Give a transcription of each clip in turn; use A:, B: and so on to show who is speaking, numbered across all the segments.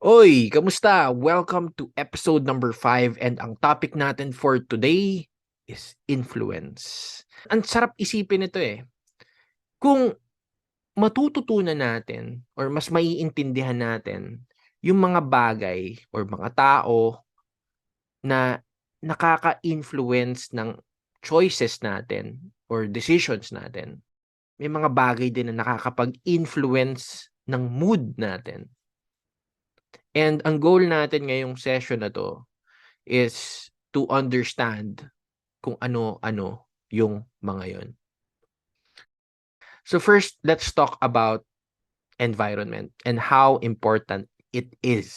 A: Oy, kamusta? Welcome to episode number 5 and ang topic natin for today is influence. Ang sarap isipin nito eh. Kung matututunan natin or mas maiintindihan natin yung mga bagay or mga tao na nakaka-influence ng choices natin or decisions natin. May mga bagay din na nakakapag-influence ng mood natin. And ang goal natin ngayong session na 'to is to understand kung ano-ano yung mga yon. So first, let's talk about environment and how important it is.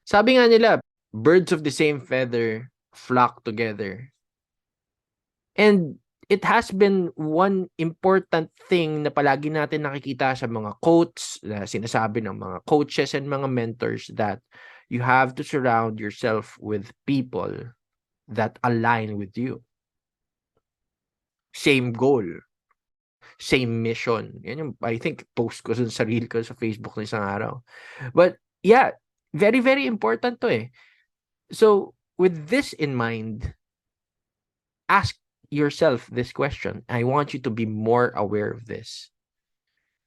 A: Sabi nga nila, birds of the same feather flock together. And it has been one important thing na palagi natin nakikita sa mga quotes na sinasabi ng mga coaches and mga mentors that you have to surround yourself with people that align with you. Same goal, same mission. Yan yung, I think, post ko sa reel ko sa Facebook na isang araw. But yeah, very, very important to eh. So, with this in mind, ask yourself this question. I want you to be more aware of this.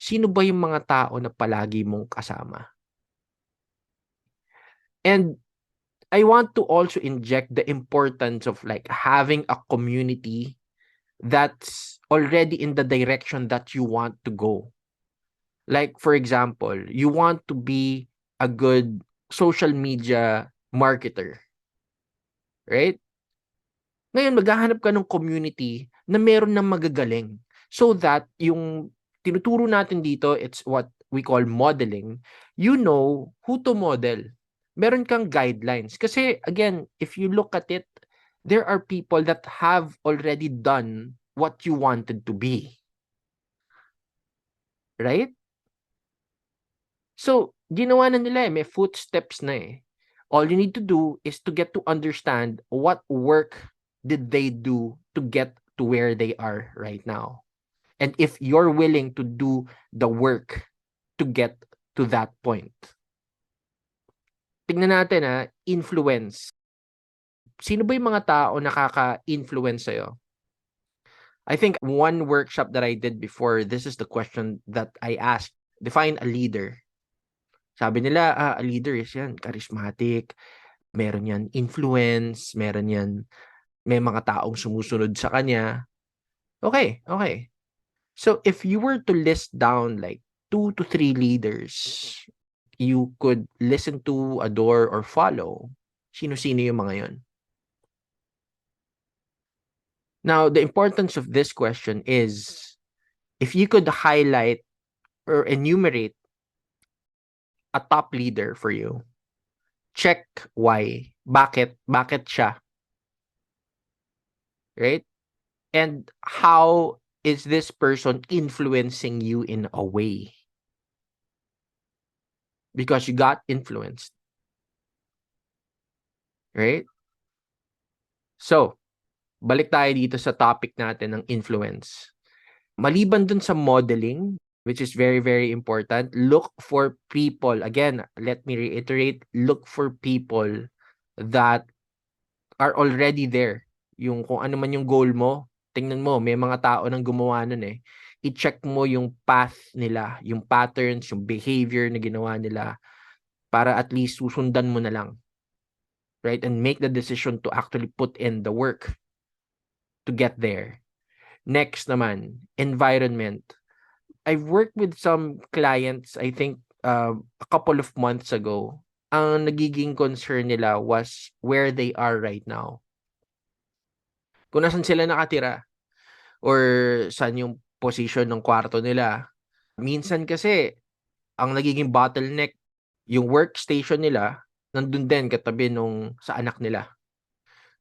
A: Sino ba yung mga tao na palagi mong kasama? And I want to also inject the importance of like having a community that's already in the direction that you want to go. Like, for example, you want to be a good social media marketer, right? Ngayon, maghahanap ka ng community na meron ng magagaling so that yung tinuturo natin dito, it's what we call modeling. You know who to model. Meron kang guidelines. Kasi, again, if you look at it, there are people that have already done what you wanted to be. Right? So, ginawa na nila eh. May footsteps na eh. All you need to do is to get to understand what work did they do to get to where they are right now. And if you're willing to do the work to get to that point. Tingnan natin influence. Sino ba yung mga tao nakaka-influence sa'yo? I think one workshop that I did before, this is the question that I asked. Define a leader. Sabi nila, a leader is yan, charismatic, meron yan influence, meron yan, may mga taong sumusunod sa kanya. Okay, okay. So if you were to list down like 2 to 3 leaders you could listen to, adore, or follow, sino-sino yung mga yon? Now, the importance of this question is if you could highlight or enumerate a top leader for you, check why. Bakit? Bakit siya? Right? And how is this person influencing you in a way? Because you got influenced. Right? So, balik tayo dito sa topic natin ng influence. Maliban dun sa modeling, which is very, very important, look for people. Again, let me reiterate, look for people that are already there. Yung kung ano man yung goal mo, tingnan mo, may mga tao nang gumawa nun eh. I-check mo yung path nila, yung patterns, yung behavior na ginawa nila para at least susundan mo na lang. Right? And make the decision to actually put in the work to get there. Next naman, environment. I've worked with some clients, I think a couple of months ago. Ang nagiging concern nila was where they are right now. Kung nasan sila nakatira or saan yung position ng kwarto nila. Minsan kasi, ang nagiging bottleneck, yung workstation nila, nandun din katabi nung sa anak nila.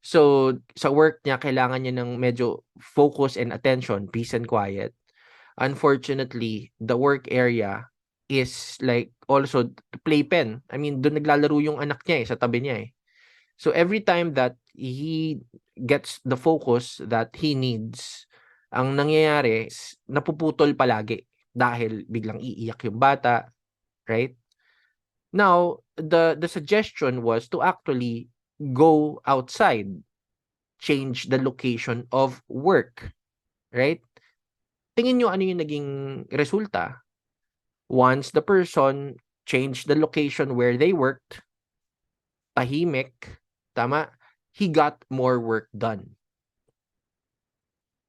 A: So, sa work niya, kailangan niya ng medyo focus and attention, peace and quiet. Unfortunately, the work area is like also the playpen. I mean, doon naglalaro yung anak niya sa tabi niya eh. So every time that he gets the focus that he needs, ang nangyayari is napuputol palagi dahil biglang iiyak yung bata, right? Now, the suggestion was to actually go outside, change the location of work, right? Tingin nyo ano yung naging resulta? Once the person changed the location where they worked, tahimik, tama, he got more work done.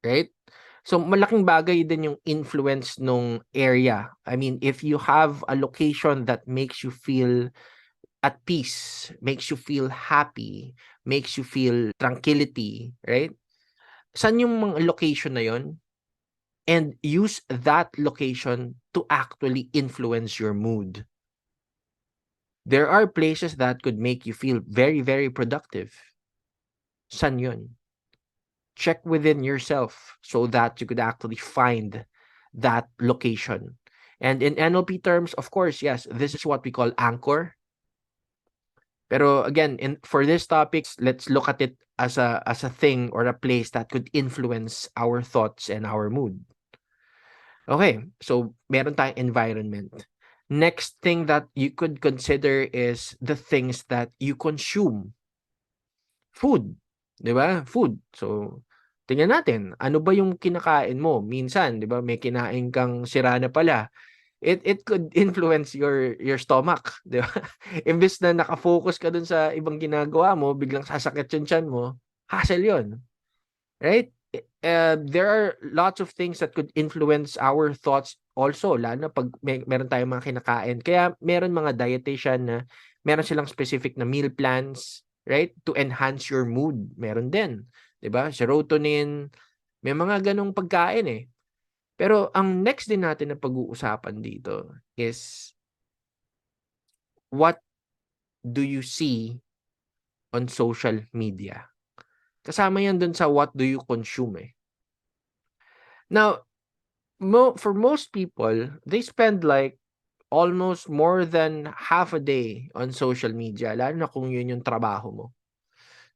A: Right? So, malaking bagay din yung influence nung area. I mean, if you have a location that makes you feel at peace, makes you feel happy, makes you feel tranquility, right? Saan yung mga location na yon? And use that location to actually influence your mood. There are places that could make you feel very, very productive. Saan yun? Check within yourself so that you could actually find that location. And in NLP terms, of course, yes, this is what we call anchor. Pero again, for this topics, let's look at it as a thing or a place that could influence our thoughts and our mood. Okay, so meron tayong environment. Next thing that you could consider is the things that you consume. Food, 'di ba? Food. So, tingnan natin, ano ba yung kinakain mo? Minsan, 'di ba, may kinain kang sira na pala. It could influence your stomach, 'di ba? Imbes na naka-focus ka dun sa ibang ginagawa mo, biglang sasakit yung tiyan mo, hassle 'yun, right? There are lots of things that could influence our thoughts also, lalo na 'pag meron tayong mga kinakain. Kaya meron mga dietitian na meron silang specific na meal plans, right? To enhance your mood. Meron din, 'di ba? Serotonin, may mga ganong pagkain eh. Pero ang next din natin na pag-uusapan dito is what do you see on social media? Kasama yan dun sa what do you consume eh. Now, for most people, they spend like almost more than half a day on social media, lalo na kung yun yung trabaho mo.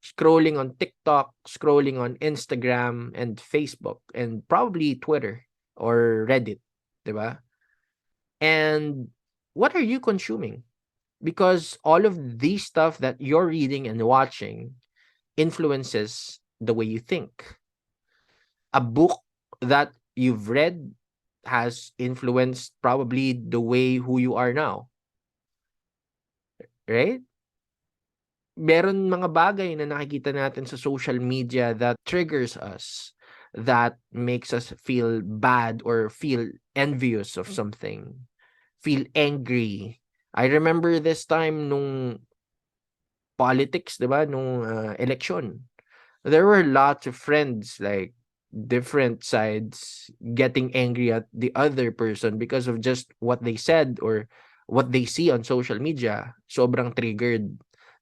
A: Scrolling on TikTok, scrolling on Instagram and Facebook, and probably Twitter or Reddit, di ba? And what are you consuming? Because all of these stuff that you're reading and watching influences the way you think. A book that you've read has influenced probably the way who you are now, right? Meron mga bagay na nakikita natin sa social media that triggers us, that makes us feel bad or feel envious of something, feel angry. I remember this time nung politics, 'di ba, nung election. There were lots of friends, like different sides, getting angry at the other person because of just what they said or what they see on social media. Sobrang triggered.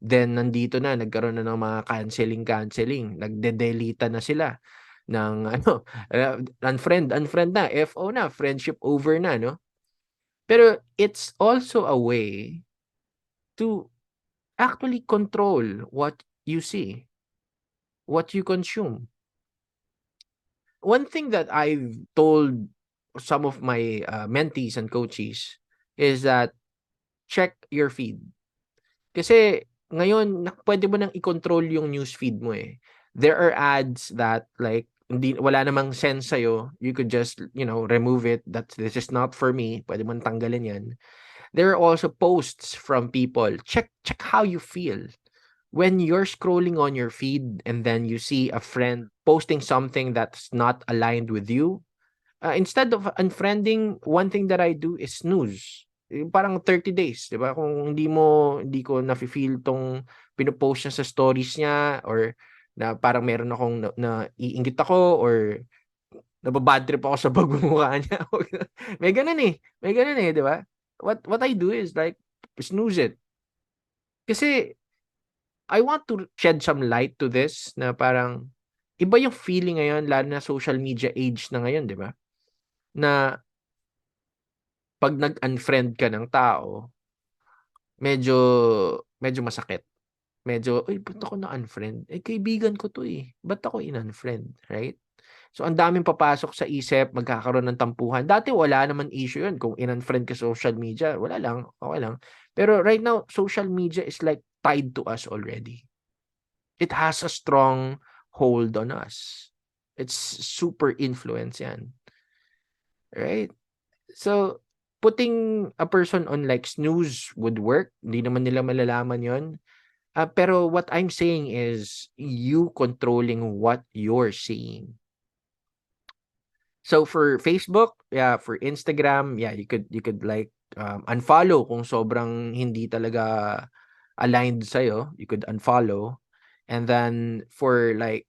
A: Then nandito na, nagkaroon na ng mga canceling. Nagde-delete na sila ng ano, unfriend na, FO na, friendship over na, no? Pero it's also a way to actually control what you see, what you consume. One thing that I've told some of my mentees and coaches is that check your feed. Kasi ngayon, pwede mo nang i-control yung news feed mo eh. There are ads that like wala namang sense sa'yo. You could just, remove it. This is not for me. Pwede mo nang tanggalin yan. There are also posts from people. Check how you feel. When you're scrolling on your feed and then you see a friend posting something that's not aligned with you, instead of unfriending, one thing that I do is snooze. Parang 30 days, 'di ba? Kung hindi ko nafi-feel tong pino-post niya sa stories niya or na parang meron akong naiinggit ako or naba-bad trip ako sa pagmumukha niya. May ganun eh, 'di ba? What I do is like snooze it. Kasi I want to shed some light to this na parang iba yung feeling ngayon lalo na social media age na ngayon, 'di ba? Na 'pag nag-unfriend ka ng tao, medyo medyo masakit. Medyo, "Uy, ba't ako na-unfriend? Eh, kaibigan ko 'to, eh. Ba't ako in-unfriend?" Right? So, ang daming papasok sa isip, magkakaroon ng tampuhan. Dati wala naman issue 'yun kung in-unfriend ka sa social media, wala lang, okey lang. Pero right now, social media is like tied to us already. It has a strong hold on us. It's super influence yan, right? So, putting a person on like snooze would work. Hindi naman nila malalaman yon. Pero what I'm saying is you controlling what you're seeing. So for Facebook, yeah, for Instagram, yeah, you could like unfollow kung sobrang hindi talaga aligned sa'yo, you could unfollow. And then for like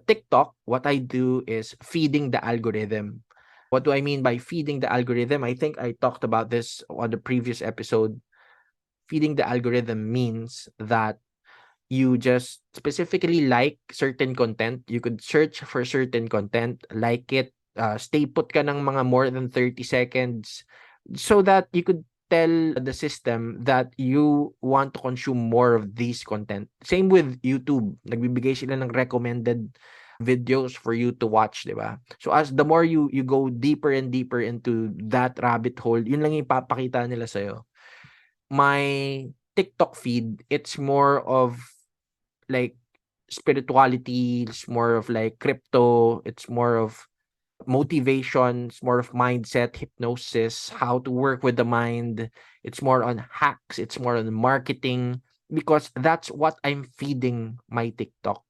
A: TikTok, what I do is feeding the algorithm. What do I mean by feeding the algorithm? I think I talked about this on the previous episode. Feeding the algorithm means that you just specifically like certain content. You could search for certain content, like it, stay put ka ng mga more than 30 seconds so that you could tell the system that you want to consume more of these content. Same with YouTube. Nagbibigay sila ng recommended videos for you to watch, di ba? So as the more you go deeper and deeper into that rabbit hole, yun lang yung ipapakita nila sa'yo. My TikTok feed, it's more of like spirituality, it's more of like crypto, it's more of motivation, it's more of mindset, hypnosis, how to work with the mind. It's more on hacks, it's more on marketing, because that's what I'm feeding my TikTok.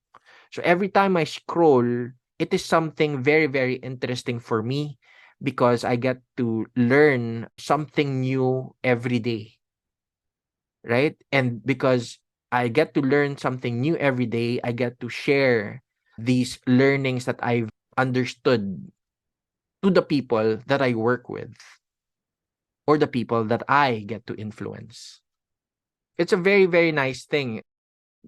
A: So every time I scroll, it is something very, very interesting for me because I get to learn something new every day, right? And because I get to learn something new every day, I get to share these learnings that I've understood to the people that I work with or the people that I get to influence. It's a very, very nice thing.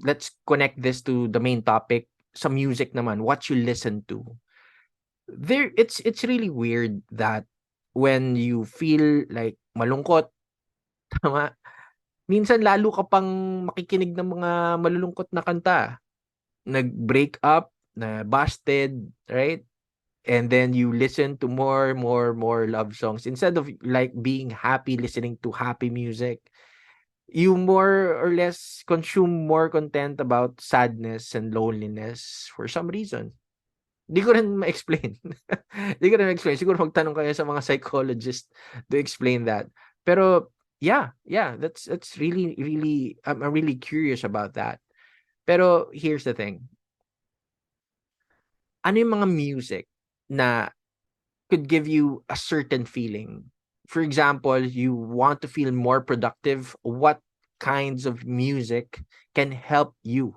A: Let's connect this to the main topic. Sa music naman, what you listen to. It's really weird that when you feel like malungkot, tama, minsan lalo ka pang makikinig ng mga malulungkot na kanta. Nag-break up, na busted, right? And then you listen to more love songs instead of like being happy listening to happy music. You more or less consume more content about sadness and loneliness for some reason. Di ko rin ma-explain. Di ko rin ma-explain. Siguro magtanong kayo sa mga psychologist to explain that. Pero yeah, that's really I'm really curious about that. Pero here's the thing. Ano yung mga music na could give you a certain feeling? For example, you want to feel more productive, what kinds of music can help you?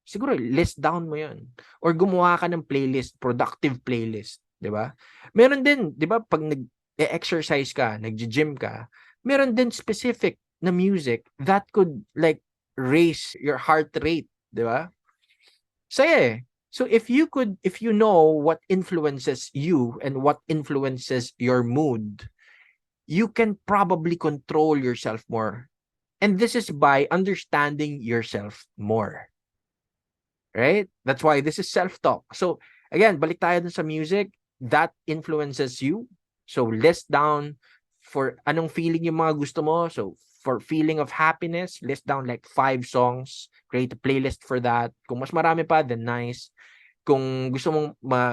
A: Siguro list down mo 'yun or gumawa ka ng playlist, productive playlist, 'di ba? Meron din, 'di ba, 'pag nag-e-exercise ka, naggi-gym ka, meron din specific na music that could like raise your heart rate, 'di ba? Saya eh. So if you know what influences you and what influences your mood, you can probably control yourself more. And this is by understanding yourself more. Right? That's why this is self-talk. So, again, balik tayo dun sa music that influences you. So, list down for anong feeling yung mga gusto mo. So, for feeling of happiness, list down like 5 songs. Create a playlist for that. Kung mas marami pa, then nice. Kung gusto mong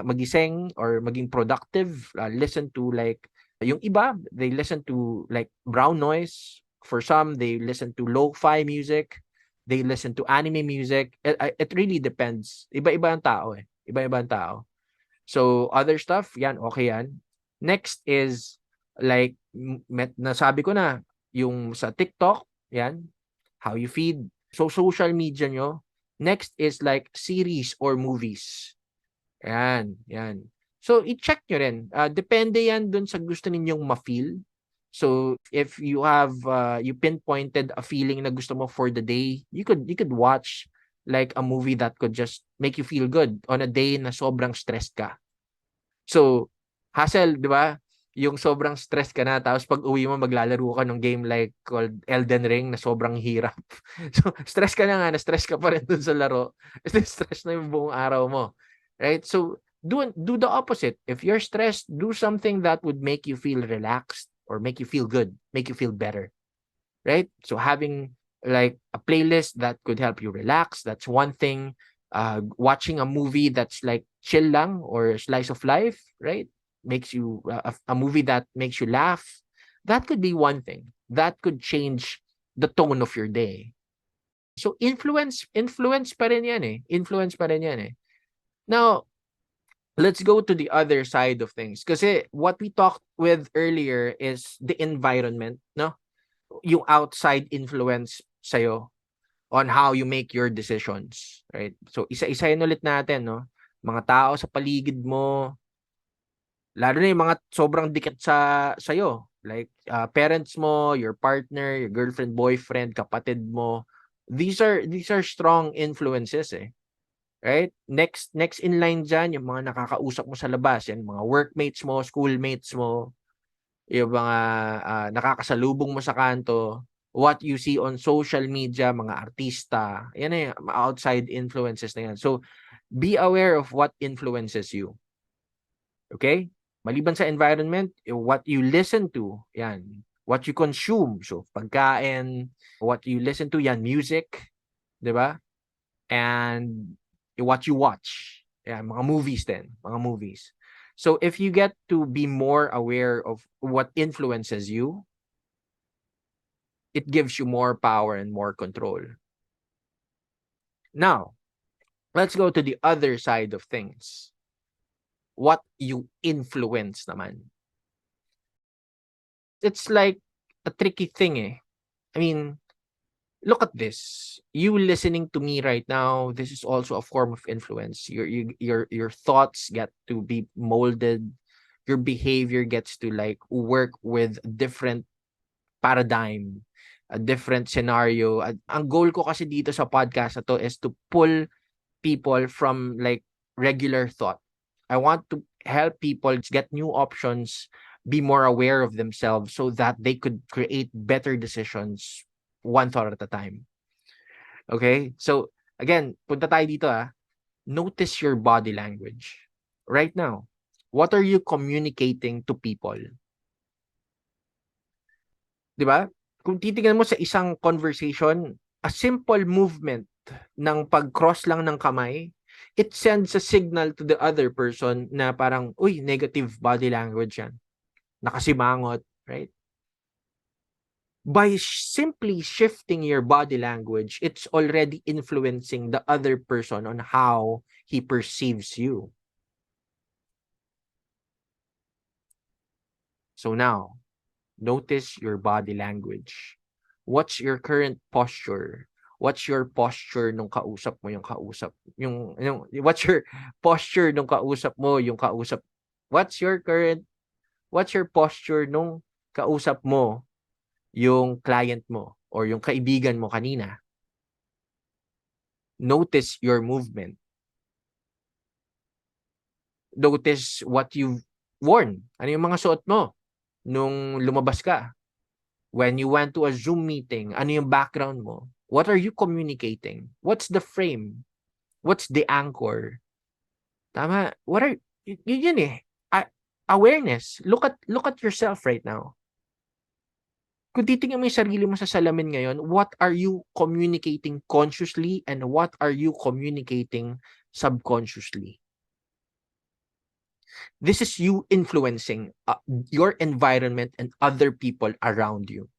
A: magising or maging productive, listen to like, yung iba, they listen to like brown noise. For some, they listen to lo-fi music. They listen to anime music. It really depends. Iba-iba ang tao eh. Iba-iba ang tao. So, other stuff, yan, okay yan. Next is, like, nasabi ko na, yung sa TikTok, yan, how you feed. So, social media nyo. Next is like series or movies. Yan. So, i-check nyo rin. Depende yan dun sa gusto ninyong ma-feel. So, if you have, you pinpointed a feeling na gusto mo for the day, you could watch like a movie that could just make you feel good on a day na sobrang stressed ka. So, hassle, di ba? Yung sobrang stressed ka na, tapos pag uwi mo, maglalaro ka ng game like called Elden Ring na sobrang hirap. So, stress ka na nga, na-stress ka pa rin dun sa laro. Stress na yung buong araw mo. Right? So, do the opposite. If you're stressed, do something that would make you feel relaxed or make you feel good, make you feel better. right? So having like a playlist that could help you relax, that's one thing. Watching a movie that's like chill lang or slice of life, right? Makes you a movie that makes you laugh. That could be one thing. That could change the tone of your day. So influence pa rin yan eh. Influence pa rin yan eh. Now, let's go to the other side of things. Kasi what we talked with earlier is the environment, no? Yung outside influence sa'yo on how you make your decisions, right? So isa-isahin ulit natin, no? Mga tao sa paligid mo, lalo na yung mga sobrang dikit sa'yo, like parents mo, your partner, your girlfriend, boyfriend, kapatid mo. These are strong influences eh. Right? Next in line diyan yung mga nakakausap mo sa labas, yan mga workmates mo, schoolmates mo, yung mga nakakasalubong mo sa kanto, what you see on social media, mga artista, yan na yung outside influences na yan. So, be aware of what influences you. Okay? Maliban sa environment, what you listen to, yan. What you consume, so pagkain, what you listen to, yan, music, di ba? And what you watch. Yeah, mga movies din, mga movies. So if you get to be more aware of what influences you, it gives you more power and more control. Now, let's go to the other side of things. What you influence naman. It's like a tricky thing eh. I mean, look at this. You listening to me right now, this is also a form of influence. Your thoughts get to be molded. Your behavior gets to like work with different paradigm, a different scenario. Ang goal ko kasi dito sa podcast na to is to pull people from like regular thought. I want to help people get new options, be more aware of themselves so that they could create better decisions one thought at a time. Okay? So, again, punta tayo dito ah. Notice your body language. Right now, what are you communicating to people? 'Di ba? Kung titingnan mo sa isang conversation, a simple movement ng pag-cross lang ng kamay, it sends a signal to the other person na parang, uy, negative body language yan. Nakasimangot, right? By simply shifting your body language, it's already influencing the other person on how he perceives you. So now, notice your body language. What's your current posture? What's your posture nung kausap mo yung kausap? What's your posture nung kausap mo yung kausap? What's your posture nung kausap mo yung client mo or yung kaibigan mo kanina? Notice your movement. Notice what you've worn. Ano yung mga suot mo nung lumabas ka? When you went to a Zoom meeting, ano yung background mo? What are you communicating? What's the frame? What's the anchor? Tama? Yun eh. Awareness. Look at yourself right now. Kung titingnan mo yung sarili mo sa salamin ngayon, what are you communicating consciously and what are you communicating subconsciously? This is you influencing your environment and other people around you.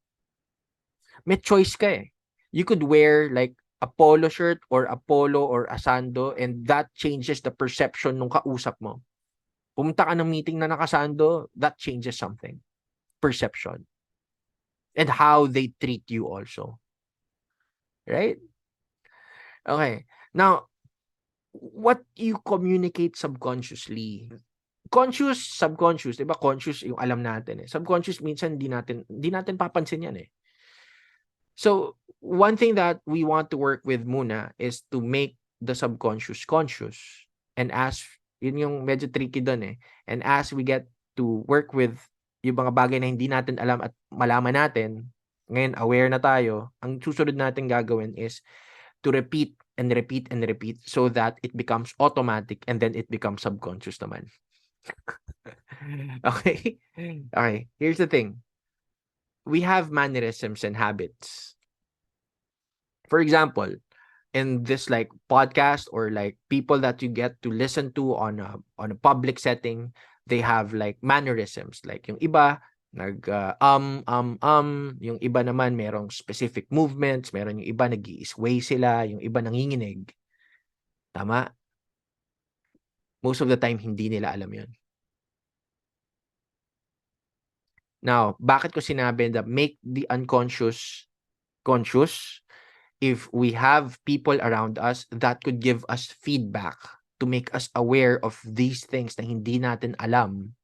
A: May choice ka eh. You could wear like a polo shirt or a polo or a sando and that changes the perception nung kausap mo. Pumunta ka ng meeting na nakasando, that changes something. Perception. And how they treat you also. Right? Okay. Now, what you communicate subconsciously. Conscious, subconscious, 'di ba? Conscious yung alam natin eh. Subconscious minsan hindi natin papansin yan eh. So, one thing that we want to work with muna is to make the subconscious conscious. And as, yun yung medyo tricky doon eh. And as we get to work with yung mga bagay na hindi natin alam at malaman natin, ngayon aware na tayo, ang susunod natin gagawin is to repeat and repeat and repeat so that it becomes automatic and then it becomes subconscious naman. Okay? Okay, here's the thing. we have mannerisms and habits. For example, in this like podcast or like people that you get to listen to on a public setting, they have like mannerisms. Like yung iba yung iba naman merong specific movements, meron yung iba nag-i-sway sila, yung iba nanginginig. Tama? Most of the time hindi nila alam 'yun. Now, bakit ko sinabi that make the unconscious conscious? If we have people around us that could give us feedback to make us aware of these things na hindi natin alam,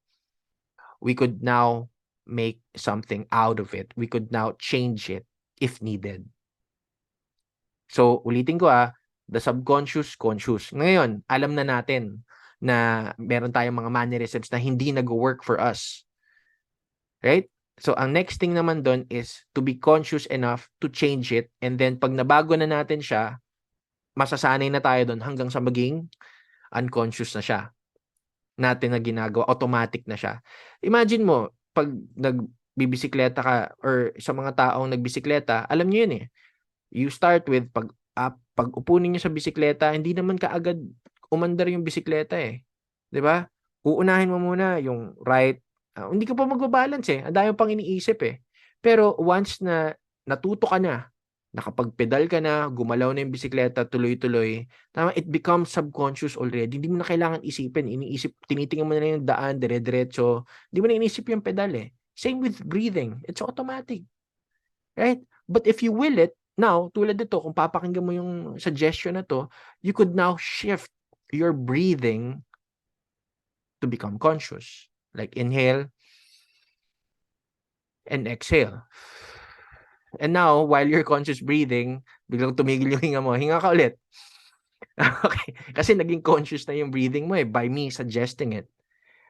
A: we could now make something out of it. We could now change it if needed. So, ulitin ko the subconscious, conscious. Ngayon, alam na natin na meron tayong mga mannerisms na hindi nag-work for us. Right? So, ang next thing naman doon is to be conscious enough to change it, and then pag nabago na natin siya, masasanay na tayo doon hanggang sa maging unconscious na siya. Natin na ginagawa, automatic na siya. Imagine mo, pag nagbibisikleta ka or sa mga taong nagbisikleta, alam niyo yun eh. You start with, pag upo ninyo sa bisikleta, hindi naman kaagad umandar yung bisikleta eh. 'Di ba? Uunahin mo muna yung right. Hindi ka pa magbabalance eh. Ang dami pang iniisip eh. Pero once na natuto ka na, nakapagpedal ka na, gumalaw na yung bisikleta, tuloy-tuloy, tama, it becomes subconscious already. Hindi mo na kailangan isipin. Tinitingnan mo na yung daan, dire-diretso. Hindi mo na inisip yung pedal eh. Same with breathing. It's automatic. Right? But if you will it, now, tulad nito, kung papakinggan mo yung suggestion na to, you could now shift your breathing to become conscious. Like inhale and exhale. And now, while you're conscious breathing, biglang tumigil yung hinga mo. Hinga ka ulit. Okay. Kasi naging conscious na yung breathing mo by me suggesting it.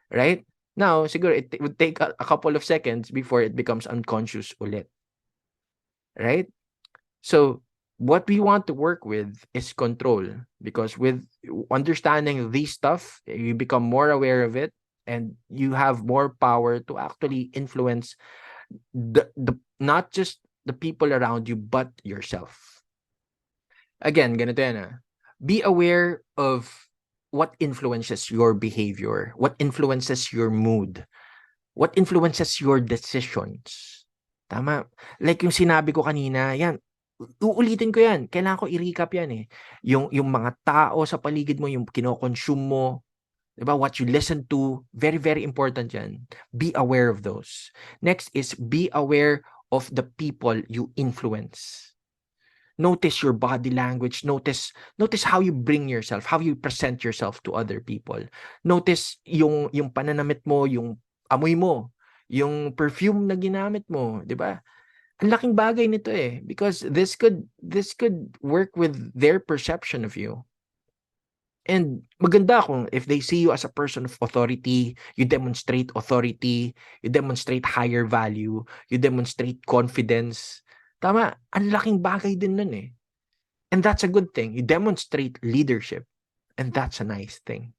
A: Right? Now, siguro it would take a couple of seconds before it becomes unconscious ulit. Right? So, what we want to work with is control, because with understanding these stuff, you become more aware of it, and you have more power to actually influence the not just the people around you, but yourself. Again, ganito yan Be aware of what influences your behavior, what influences your mood, what influences your decisions. Tama. Like yung sinabi ko kanina, yan, uulitin ko yan. Kailangan ko i-recap yan eh. Yung mga tao sa paligid mo, yung kino-consume mo, diba? What you listen to, very, very important yan. Be aware of those. Next is be aware of the people you influence. Notice your body language. Notice how you bring yourself, how you present yourself to other people. Notice yung pananamit mo, yung amoy mo, yung perfume na ginamit mo, 'di ba? Ang laking bagay nito eh, because this could work with their perception of you. And maganda kung if they see you as a person of authority, you demonstrate authority, you demonstrate higher value, you demonstrate confidence. Tama, ang laking bagay din nun eh. And that's a good thing. You demonstrate leadership. And that's a nice thing.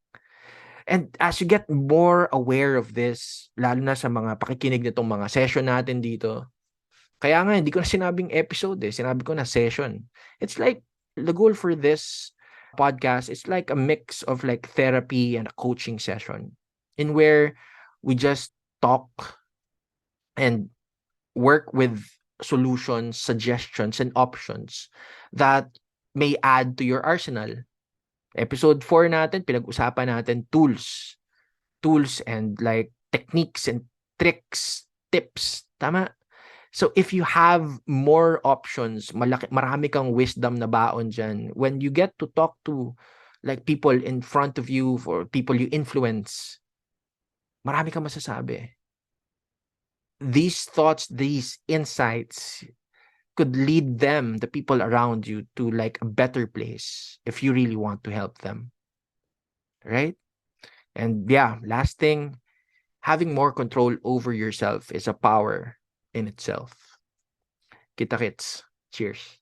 A: And as you get more aware of this, lalo na sa mga pakikinig nitong mga session natin dito, kaya nga hindi ko na sinabing episode eh, sinabi ko na session. It's like, the goal for this podcast is like a mix of like therapy and a coaching session, in where we just talk and work with solutions, suggestions, and options that may add to your arsenal. Episode 4 natin, pinag-usapan natin tools and like techniques and tricks, tips. Tama? So if you have more options, marami kang wisdom na baon dyan. When you get to talk to like people in front of you or people you influence, marami kang masasabi. These thoughts, these insights could lead them, the people around you, to like a better place if you really want to help them. Right? And yeah, last thing, having more control over yourself is a power in itself. Kita-kits. Cheers.